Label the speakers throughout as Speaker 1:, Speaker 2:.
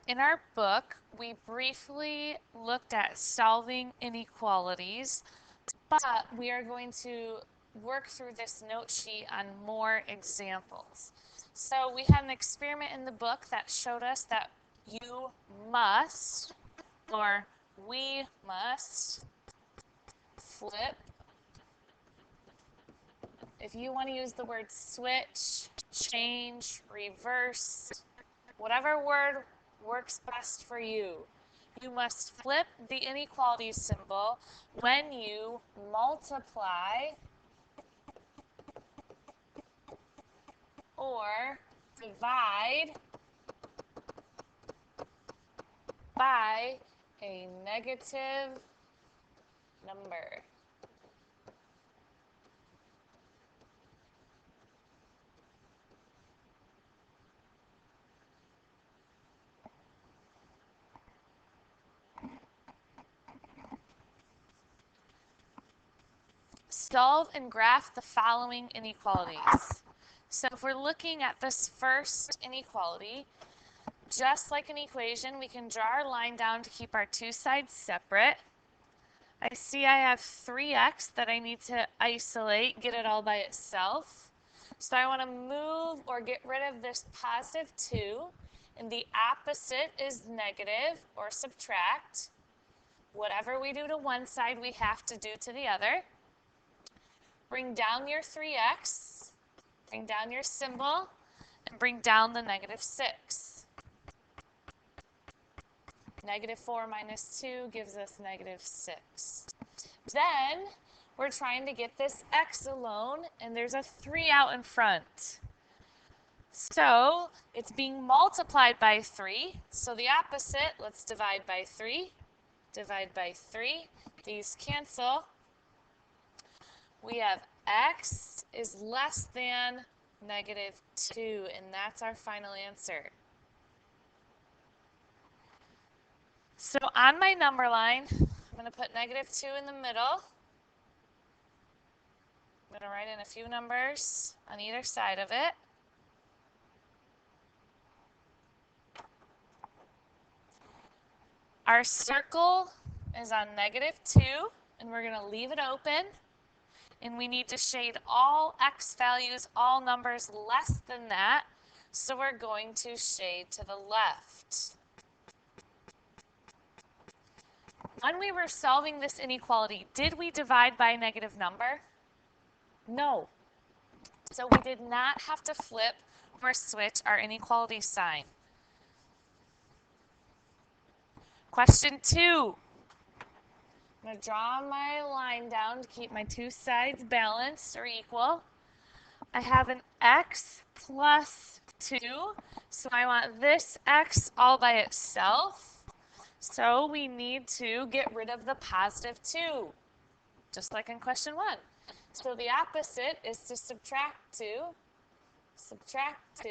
Speaker 1: In our book, we briefly looked at solving inequalities, but we are going to work through this note sheet on more examples. So we had an experiment in the book that showed us that you must, or we must, flip. If you want to use the word switch, change, reverse, whatever word works best for you, you must flip the inequality symbol when you multiply or divide by a negative number. Solve and graph the following inequalities. So if we're looking at this first inequality, just like an equation, we can draw our line down to keep our two sides separate. I see I have 3x that I need to isolate, get it all by itself. So I want to move or get rid of this positive 2, and the opposite is negative or subtract. Whatever we do to one side, we have to do to the other. Bring down your 3x, bring down your symbol, and bring down the negative 6. Negative 4 minus 2 gives us negative 6. Then we're trying to get this x alone, and there's a 3 out in front. So it's being multiplied by 3. So the opposite, let's divide by 3. Divide by 3. These cancel. We have x is less than negative 2, and that's our final answer. So on my number line, I'm going to put negative 2 in the middle. I'm going to write in a few numbers on either side of it. Our circle is on negative 2, and we're going to leave it open. And we need to shade all x values, all numbers less than that. So we're going to shade to the left. When we were solving this inequality, did we divide by a negative number? No. So we did not have to flip or switch our inequality sign. Question 2. I'm going to draw my line down to keep my two sides balanced or equal. I have an x plus 2, so I want this x all by itself. So we need to get rid of the positive 2, just like in question 1. So the opposite is to subtract 2. Subtract 2.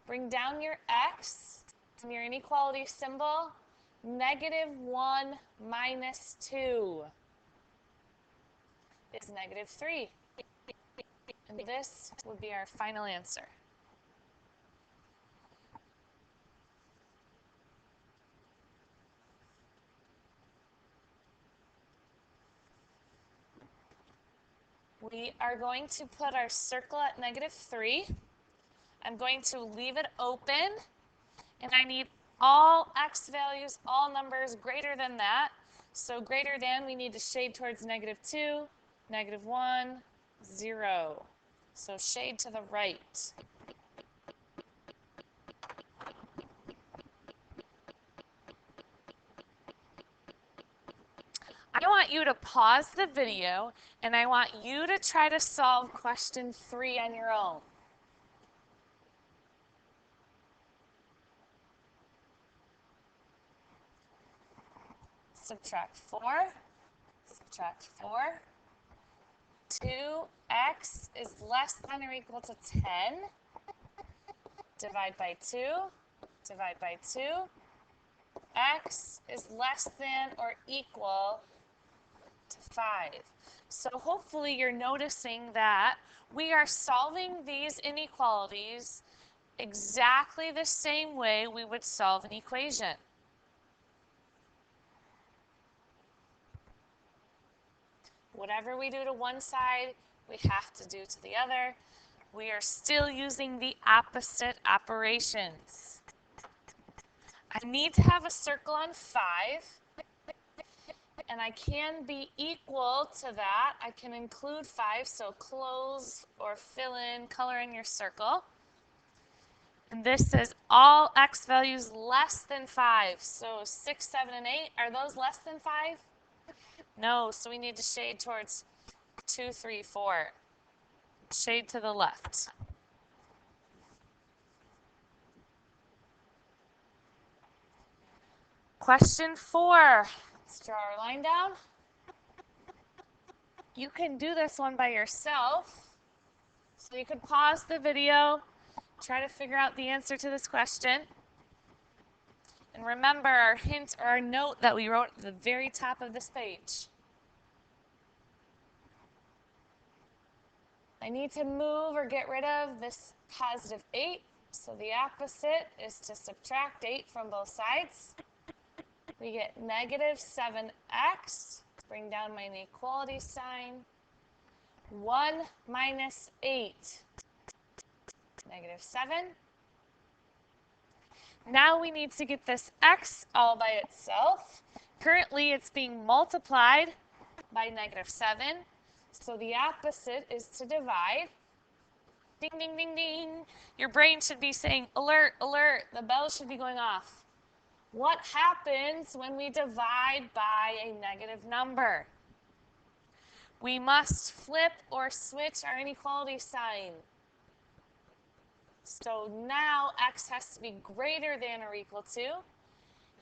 Speaker 1: Bring down your x and your inequality symbol. Negative 1 minus 2 is negative 3. And this would be our final answer. We are going to put our circle at negative 3. I'm going to leave it open, and I need all x values, all numbers greater than that. So greater than, we need to shade towards negative 2, negative 1, 0. So shade to the right. I want you to pause the video, and I want you to try to solve question 3 on your own. Subtract 4, subtract 4. 2x is less than or equal to 10. Divide by 2, divide by 2. X is less than or equal to 5. So hopefully you're noticing that we are solving these inequalities exactly the same way we would solve an equation. Whatever we do to one side, we have to do to the other. We are still using the opposite operations. I need to have a circle on 5, and I can be equal to that. I can include 5, so close or fill in, color in your circle. And this says all x values less than 5. So 6, 7, and 8, are those less than 5? No, so we need to shade towards 2, 3, 4. Shade to the left. Question 4. Let's draw our line down. You can do this one by yourself. So you could pause the video, try to figure out the answer to this question. And remember our hint or our note that we wrote at the very top of this page. I need to move or get rid of this positive 8. So the opposite is to subtract 8 from both sides. We get negative 7x. Bring down my inequality sign. 1 minus 8. Negative 7. Now we need to get this x all by itself. Currently it's being multiplied by negative 7. So the opposite is to divide. Ding, ding, ding, ding. Your brain should be saying, alert, alert. The bell should be going off. What happens when we divide by a negative number? We must flip or switch our inequality sign. So now x has to be greater than or equal to.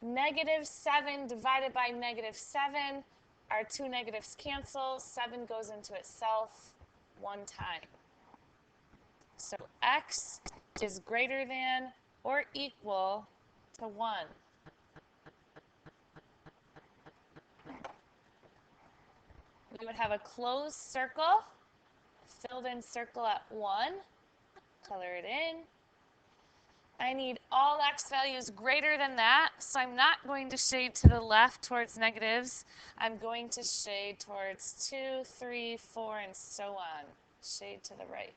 Speaker 1: Negative 7 divided by negative 7. Our two negatives cancel. 7 goes into itself one time. So x is greater than or equal to 1. We would have a closed circle, filled in circle at 1, color it in. I need all x values greater than that, so I'm not going to shade to the left towards negatives. I'm going to shade towards 2, 3, 4, and so on. Shade to the right.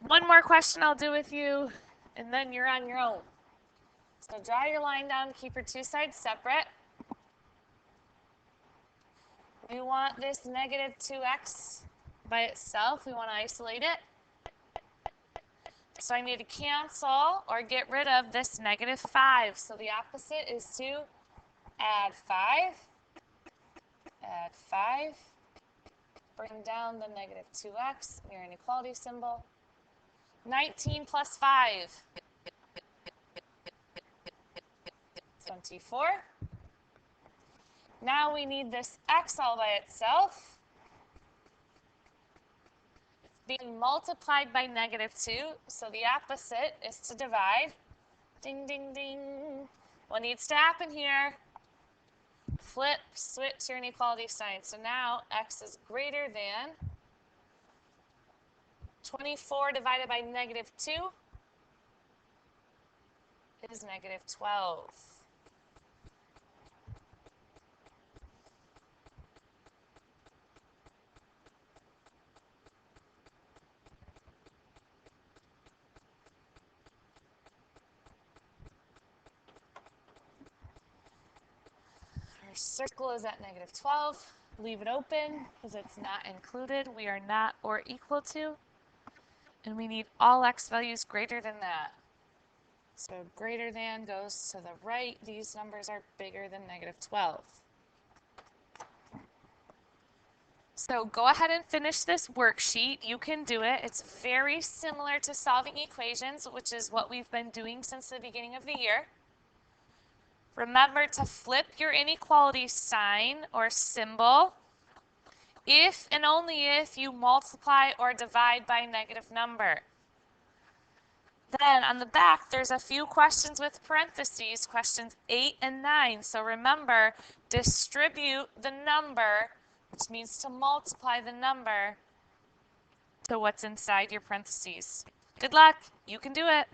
Speaker 1: One more question I'll do with you, and then you're on your own. So draw your line down, keep your two sides separate. We want this negative 2x by itself. We want to isolate it. So I need to cancel or get rid of this negative 5. So the opposite is to add 5. Add 5. Bring down the negative 2x, your inequality symbol. 19 plus 5. 24. Now we need this x all by itself. It's being multiplied by negative 2, so the opposite is to divide. Ding, ding, ding. What needs to happen here? Flip, switch your inequality sign. So now x is greater than 24 divided by negative 2 is negative 12. Our circle is at negative 12. Leave it open because it's not included. We are not or equal to. And we need all x values greater than that. So greater than goes to the right. These numbers are bigger than negative 12. So go ahead and finish this worksheet. You can do it. It's very similar to solving equations, which is what we've been doing since the beginning of the year. Remember to flip your inequality sign or symbol if and only if you multiply or divide by a negative number. Then on the back, there's a few questions with parentheses, questions 8 and 9. So remember, distribute the number, which means to multiply the number to what's inside your parentheses. Good luck. You can do it.